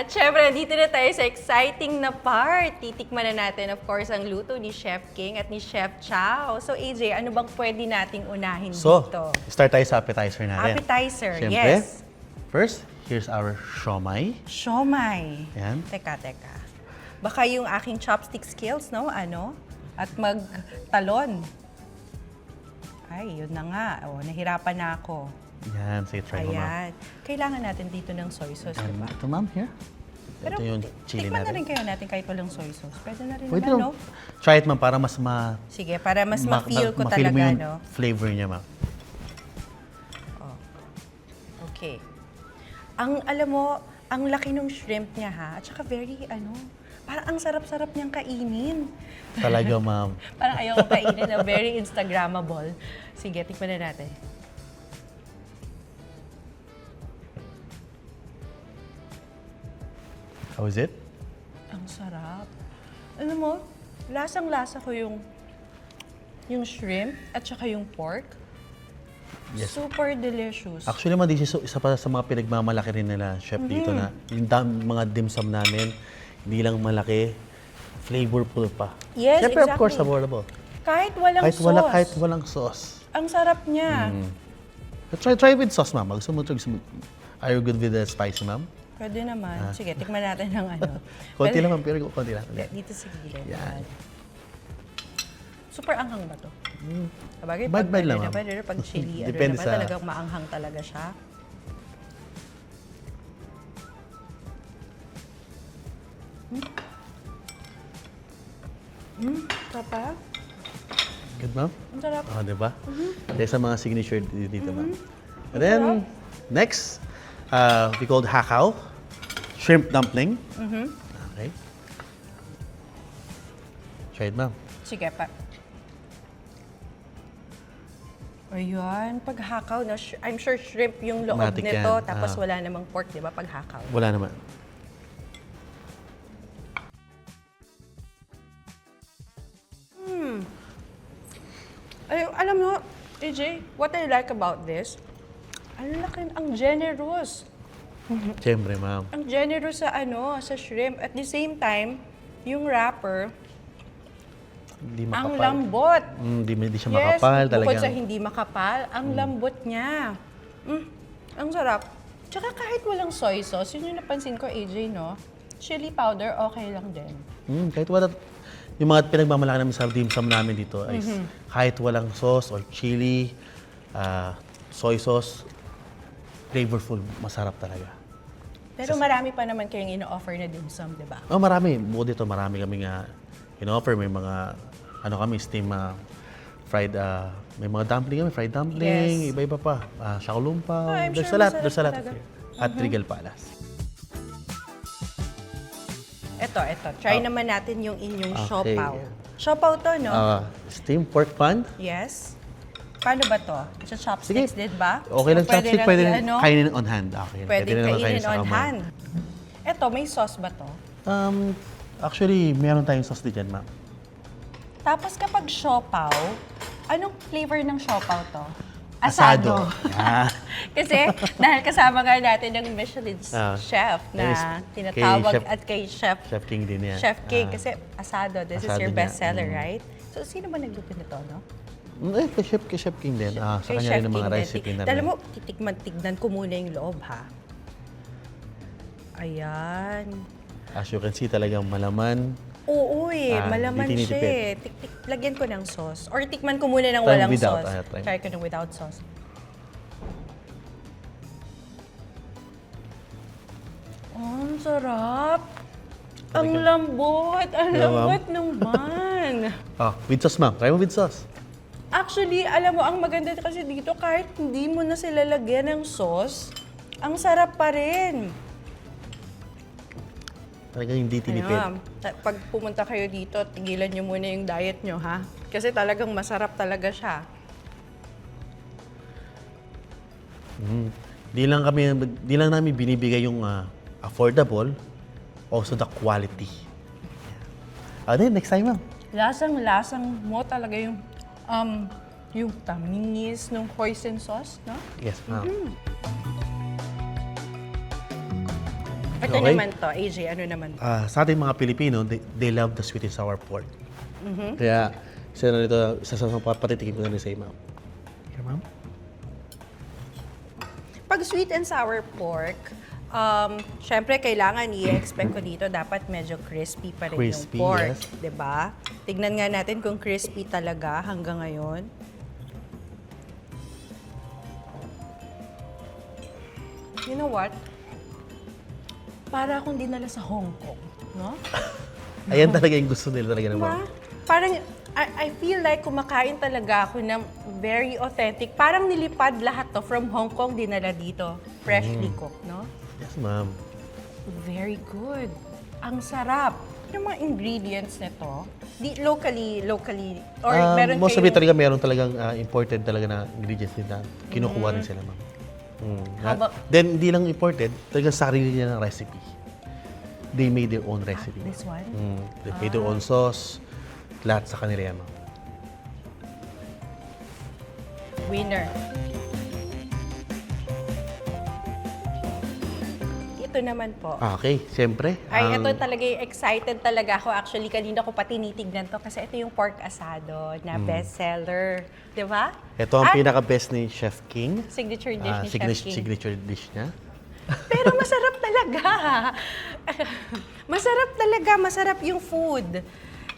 At syempre, dito na tayo sa exciting na part. Titikman na natin, of course, ang luto ni Chef King at ni Chef Chow. So, AJ, ano bang pwede nating unahin So, dito? start tayo sa appetizer natin. Appetizer, Siyempre, yes. first, here's our siomai. Siomai. Yan. Teka. Baka yung aking chopstick skills, no? At magtalon. Ay, yun na nga. Oh, nahirapan na ako. Yan, sige, try mo, ma'am. Ayan. Kailangan natin dito ng soy sauce, di ba? Ito, ma'am, here. Pero Ito yung chili tikman na natin. rin kaya natin kahit walang soy sauce. Pwede na rin Pwede naman, no? lang. Try it, ma'am, para mas Sige, para mas ma-feel ko ma-feel mo talaga, yung no? flavor niya, ma'am. Oh. Okay. Alam mo, ang laki ng shrimp niya, ha? At saka very, parang ang sarap-sarap niyang kainin. Talaga, ma'am. Parang ayaw ko kainin na very Instagrammable. Sige, tikman na natin. How is it? Ang sarap. Alam mo, lasang-lasa ko yung shrimp at saka yung pork. Yes. Super delicious. Actually, ma'am, this is isa pa sa mga pinagmamalaki rin nila, chef, dito na yung mga dim sum namin, hindi lang malaki, flavorful pa. Yes, Siyempre, exactly. of course, affordable. Kahit walang sauce. Kahit walang sauce. Ang sarap niya. Try with sauce, ma'am. Are you good with the spicy, ma'am? Pwede naman. Sige, tikman natin ng Konti lang, ma'am. Pero konti lang. Dito sa gilid. Yan. Super anghang ba to? Sabagay, Bad lang, ma'am. pag chili, Depende sa... talagang maanghang talaga siya. Sarap pa? Good, ma'am? Ang sarap. Oh, di ba? Kaya sa mga signature dito, ma'am. And then, next, we called hakaw. Shrimp dumpling. Okay. Try it, ma'am. Sige pa. Ayan, paghakaw na, I'm sure shrimp yung loob Matik nito, yan. tapos wala namang pork, di ba, paghakaw. Wala naman. Alam mo, AJ, what I like about this, ang generous. Siyempre, ma'am. Ang generous sa shrimp. At the same time, yung wrapper, Hindi ang makapal. lambot. Hindi siya Yes, makapal. bukod Talagang sa hindi makapal, ang lambot niya. Ang sarap. Tsaka kahit walang soy sauce, yun yung napansin ko, AJ, no? Chili powder, okay lang din. kahit wala, yung mga pinagmamalaki namin sa dim sum namin dito ay kahit walang sauce or chili, soy sauce, flavorful, masarap talaga. Pero marami pa naman kayong ino-offer na dim sum, di ba? Oh, marami. Bukod dito, marami kami nga in-offer. May mga, steam fried, may mga dumpling kami, fried dumpling, Yes. iba-iba pa. Shaolumpao. I'm There's sure a lot, masarap there's a lot talaga. here. At Regal Palace. Ito. Try naman natin yung inyong Okay. siopaw. Siopaw to, no? Steamed pork pan. Yes. Paano ba to? Sa chopsticks Sige. din ba? Okay lang O pwede chopstick, lang pwede rin i-ano? kainin on hand. Okay. Pwede rin naman kainin sa on kamay. hand. Ito, may sauce ba to? Actually, meron tayong sauce din dyan, ma'am. Tapos kapag siopaw, anong flavor ng siopaw to? Asado. Asado. Yeah. Kasi dahil kasama nga natin ng Michelin chef That is na kay tinatawag Chef- at kay Chef Chef King din yan. Chef King. Kasi asado, this is asado your niya. bestseller, right? So, sino ba nagluto nito, no? Kay Chef King din. Sa Kay kanya Chef rin ang mga King recipe din. na Alam rin. mo, tignan ko muna yung loob, ha? Ayan. As you can see, talagang malaman. Oo malaman di siya tinitipid. Lagyan ko ng sauce. Or tikman ko muna ng Try walang without, sauce. try. Try ko ng without sauce. Oh, ang sarap. Ang lambot. Ang Yeah, ma'am. lambot naman. With sauce, ma'am. Try mo with sauce. Actually, alam mo, ang maganda kasi dito, kahit hindi mo na sila lagyan ng sauce, ang sarap pa rin. Talagang hindi tinipid. Pag pumunta kayo dito, tigilan nyo muna yung diet nyo, ha? Kasi talagang masarap talaga siya. Di lang namin binibigay yung affordable, also the quality. Then, next time, ma'am. Lasang-lasang mo talaga yung tamingis ng hoisin sauce, no? Yes, ma'am. Ito Okay. naman to, AJ, ano naman to? Sa ating mga Pilipino, they love the sweet and sour pork. Kaya, isa sa mga patitikin ko na rin sa ma'am. Okay, ma'am? Pag sweet and sour pork, syempre kailangan i-expect ko dito dapat medyo crispy pa rin Crispy, yung pork, yes. 'di ba? Tignan nga natin kung crispy talaga hanggang ngayon. You know what? Para akong dinala sa Hong Kong, no? Ayan talaga yung gusto nila talaga ng Diba? ma'am. Parang, I feel like kumakain talaga ako ng very authentic. Parang nilipad lahat to from Hong Kong, dinala dito. Freshly cooked, no? Yes, ma'am. Very good. Ang sarap. Yung mga ingredients nito, locally, or meron Most of it kayong- talaga, meron talagang imported talaga na ingredients nila. Kinukuha rin sila, ma'am. How about- Then, hindi lang imported, talagang sarili nila ng recipe. They made their own recipe. this one? They made their own sauce. Lahat sa kanila yan, ma'am. Winner. Ito naman po. Okay, siyempre. Ay, ito talaga yung excited talaga ako. Actually, kanina ko pa tinitignan to kasi ito yung pork asado na bestseller. Di ba? Ito ang At pinaka-best ni Chef King. signature dish ni Chef King. Signature dish niya. Pero masarap talaga. Masarap talaga. Masarap yung food.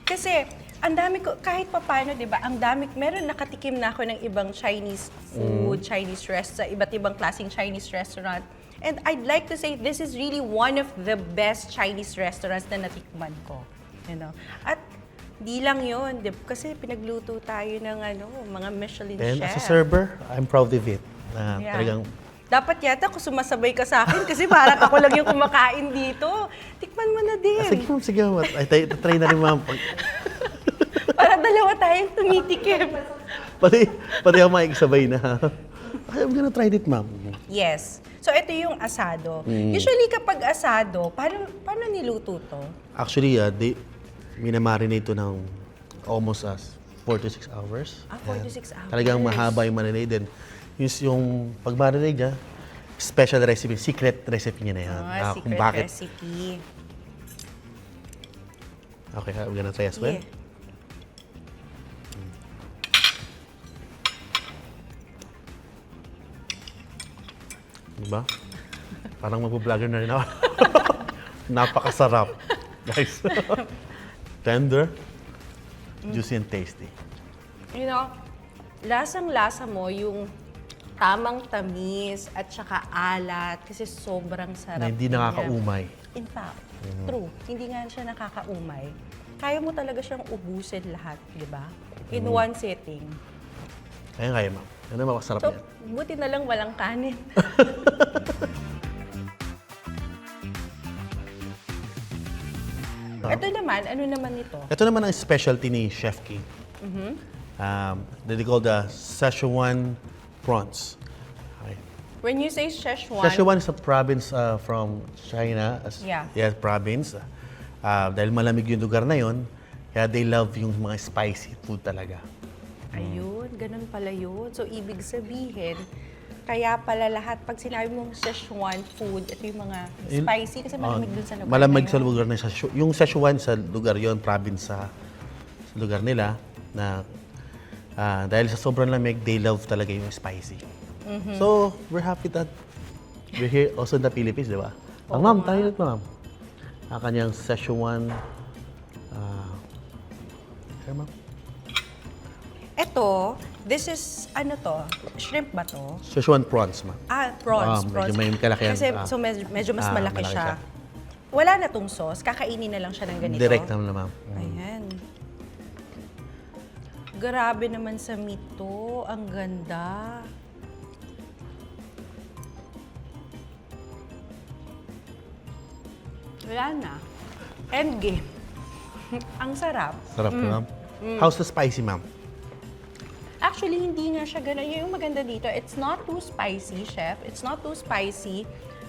Kasi, ang dami ko, kahit papano, di ba, ang dami, meron nakatikim na ako ng ibang Chinese food, Chinese restaurant, iba't ibang klaseng Chinese restaurant. And I'd like to say, this is really one of the best Chinese restaurants na natikman ko. You know? At di lang yun, kasi pinagluto tayo ng mga Michelin And chef. as a server, I'm proud of it. Na Yeah. talagang, Dapat yata kung sumasabay ka sa akin kasi parang ako lang yung kumakain dito. Tikman mo na din. sige ma'am. Ay, try na rin ma'am. Para dalawa tayong tumitikim. Pati ako makikisabay na. I'm gonna try it, ma'am. Yes. So ito yung asado. Usually kapag asado, paano niluto to? Actually, minamarinate ito ng almost 4 to 6 hours. 4 to 6 hours. Talagang mahaba yung marinade. Then, yung pag-marinade niya, special recipe, secret recipe niya na yan. Secret Kung bakit. recipe. Okay, we're gonna try as well. Yeah. Diba? Parang mag-vlogger na rin ako. Napakasarap. Guys. Tender, juicy and tasty. You know, lasang-lasa mo yung tamang tamis at saka alat kasi sobrang sarap. Na hindi niya. nakakaumay. In fact, true. Hindi nga siya nakakaumay. Kaya mo talaga siyang ubusin lahat, di ba? In one sitting. Kaya ma'am. Yan ang makasarap So, yan. buti na lang walang kanin. Ito naman, ano naman ito? Ito naman ang specialty ni Chef King. They call the Szechuan prawns. Okay. When you say Szechuan, Szechuan is a province from China. Yeah. Yes, province. Dahil malamig yung lugar na yon, kaya they love yung mga spicy food talaga. ayun, ganun pala yun. So, ibig sabihin, kaya pala lahat, pag sinabi mong Szechuan food, ito yung mga spicy kasi malamig dun sa lugar Malamig na sa yun. lugar na yung Szechuan sa lugar yon, province sa lugar nila na dahil sa sobrang lamig, they love talaga yung spicy. So, we're happy that we're here also in the Philippines, di ba? Ma'am, tayo ulit, ma'am. Ang kanyang Szechuan. Here, ma'am. Ito, this is, ano to? Shrimp ba to? Szechuan prawns, ma'am. Prawns. Medyo may kalakihan. Kasi so medyo mas malaki malaki siya. siya. Wala na tong sauce, kakainin na lang siya ng ganito. Direct naman na, ma'am. Ayan. Grabe naman sa meat to. Ang ganda. Wala na. Endgame. Ang sarap. Sarap na, ma'am. How's the spicy, ma'am? Actually, hindi nga siya ganun. Yung maganda dito, it's not too spicy, chef. It's not too spicy.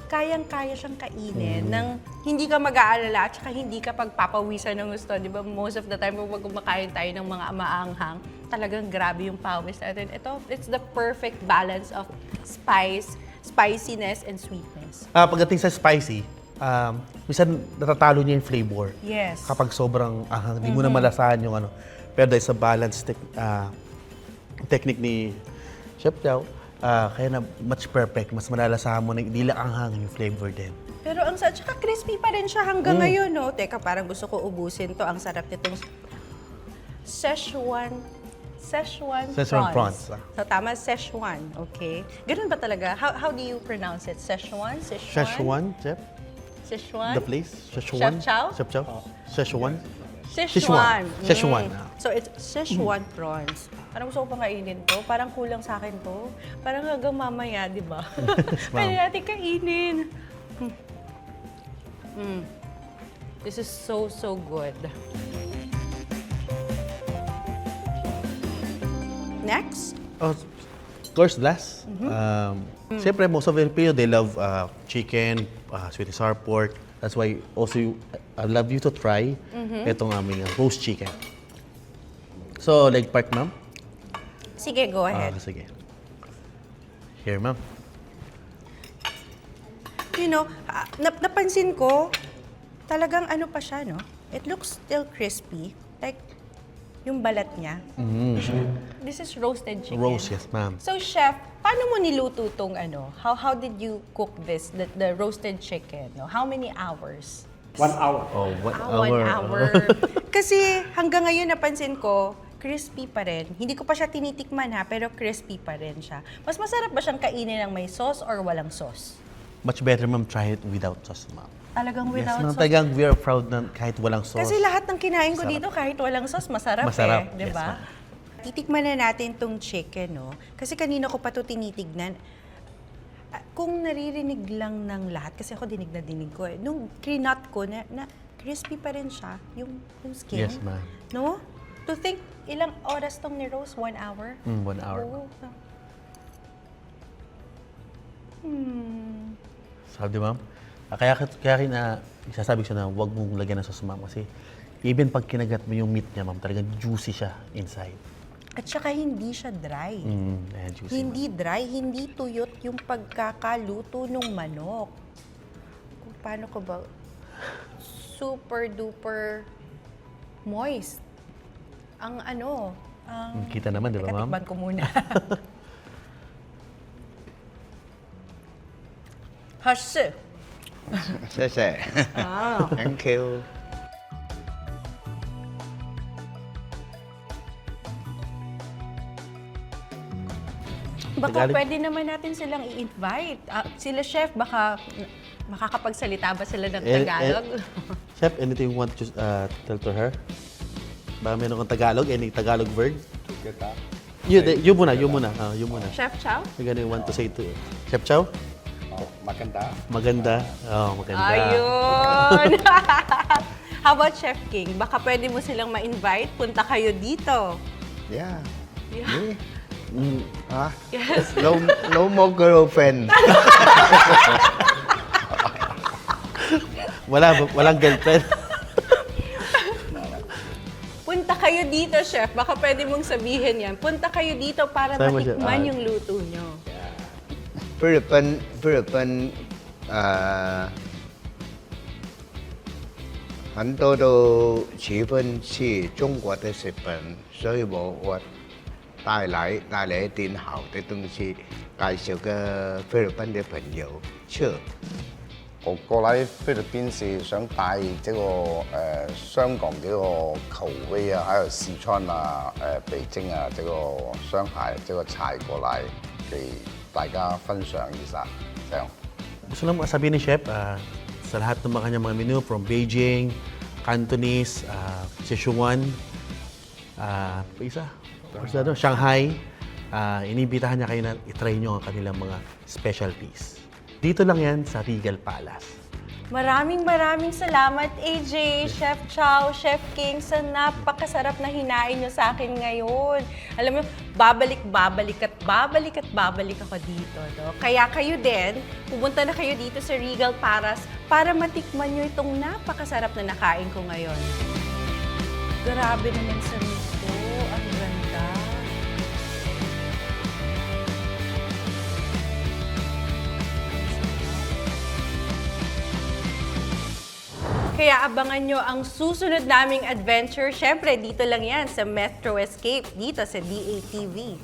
Kayang-kaya siyang kainin nang hindi ka mag-aalala at saka hindi ka pagpapawisan ng gusto. Di ba, most of the time, pag kumakain tayo ng mga maanghang, talagang grabe yung pawis natin. Ito, it's the perfect balance of spiciness, and sweetness. Pagdating sa spicy, minsan natatalo niya yung flavor. Yes. Kapag sobrang ahang, hindi mo na malasahan yung ano. Pero dahil sa balance technique ni Chef Chow, kaya na much perfect. Mas malalasahan mo na hindi lang anghang yung flavor din. Pero ang tsaka crispy pa rin siya hanggang ngayon, no? Teka, parang gusto ko ubusin to. Ang sarap nitong Szechuan prawns. So, tama, Szechuan, okay? Ganun ba talaga? How do you pronounce it? Szechuan? Szechuan, Chef? Szechuan? The place? Szechuan? Chef Chow? Chef Chow? Szechuan? Szechuan. Szechuan. So, it's Szechuan prawns. Parang gusto ko pang kainin to. Parang kulang sa akin to. Parang hanggang mamaya, di ba? Pwede natin kainin. This is so good. Next? Oh, of course, last. Siyempre, most of Filipino, they love chicken, sweet and sour pork. That's why also I love you to try itong aming roast chicken. So, leg part, ma'am? Sige, go ahead. Sige. Here, ma'am. You know, napansin ko, talagang ano pa siya, no? It looks still crispy. Like, yung balat niya. This is roasted chicken. Roast, yes, ma'am. So, chef, paano mo niluto tong ano? How did you cook this, the roasted chicken? No? How many hours? 1 hour. Oh, 1 1 hour. Kasi hanggang ngayon napansin ko, crispy pa rin. Hindi ko pa siya tinitikman ha, pero crispy pa rin siya. Mas masarap ba siyang kainin ng may sauce or walang sauce? Much better, ma'am, try it without sauce, ma'am. Talagang without Yes, ma'am. sauce? Talagang we are proud na kahit walang sauce. Kasi lahat ng kinain ko dito, kahit walang sauce, masarap Masarap, eh. Di ba? yes, Titikman na natin tong chicken, no? Kasi kanina ko pa ito tinitignan. Kung naririnig lang ng lahat, kasi ako dinig na dinig ko eh. Nung crinut ko, na crispy pa rin siya, yung skin. Yes, ma'am. No? To think, ilang oras tong ni-roast? 1 hour? 1 hour. Oo. Sabi, ma'am. Kaya isasabi ko siya na huwag mong lagyan ng sauce, ma'am. Kasi even pag kinagat mo yung meat niya, ma'am, talagang juicy siya inside. At saka hindi siya dry. Juicy, Hindi dry, hindi tuyot yung pagkakaluto ng manok. Kung paano ko ba? Super duper moist. Ang ano, ang... Kita naman, di ba, ma'am? Teka, tikman ko muna. Hashi. 谢谢。Thank you. Baka Tagalog? pwede naman natin silang i-invite. Sila chef, baka makakapagsalita ba sila ng Tagalog? Chef, anything you want to tell to her? Baka meron kang Tagalog? Any Tagalog word? You muna. You muna. Chef Chow? You gonna want to say to Chef Chow? Maganda. Maganda. Oh, maganda. Ayun! How about Chef King? Baka pwede mo silang ma-invite. Punta kayo dito. Yeah. Yeah. Ah, Yes. no more girlfriend. Walang girlfriend. Punta kayo dito, Chef. Baka pwede mong sabihin yan. Punta kayo dito para Sabi mo siya, matikman yung luto nyo. 菲律宾很多都喜欢吃中国的食品，所以我带来一点好的东西，介绍给菲律宾的朋友吃。我過嚟菲律賓是想帶這個香港這個口味啊，還有四川啊、北京啊這個上海這個菜過來給大家分享一下，這樣。 Gusto lang sabihin ni Chef, sa lahat ng mga kanyang mga menu, from Beijing, Cantonese, Sichuan, Shanghai, inibitahan niya kayo na itry nyo ang kanilang mga specialties. Dito lang yan sa Regal Palace. Maraming salamat, AJ, Chef Chow, Chef King, sa napakasarap na hinain nyo sa akin ngayon. Alam mo, babalik ako dito. No? Kaya kayo din, pumunta na kayo dito sa Regal Palace para matikman nyo itong napakasarap na nakain ko ngayon. Grabe naman sa nito. Ang ganda. Kaya abangan nyo ang susunod naming adventure. Syempre, dito lang yan sa Metro Escape, dito sa DATV.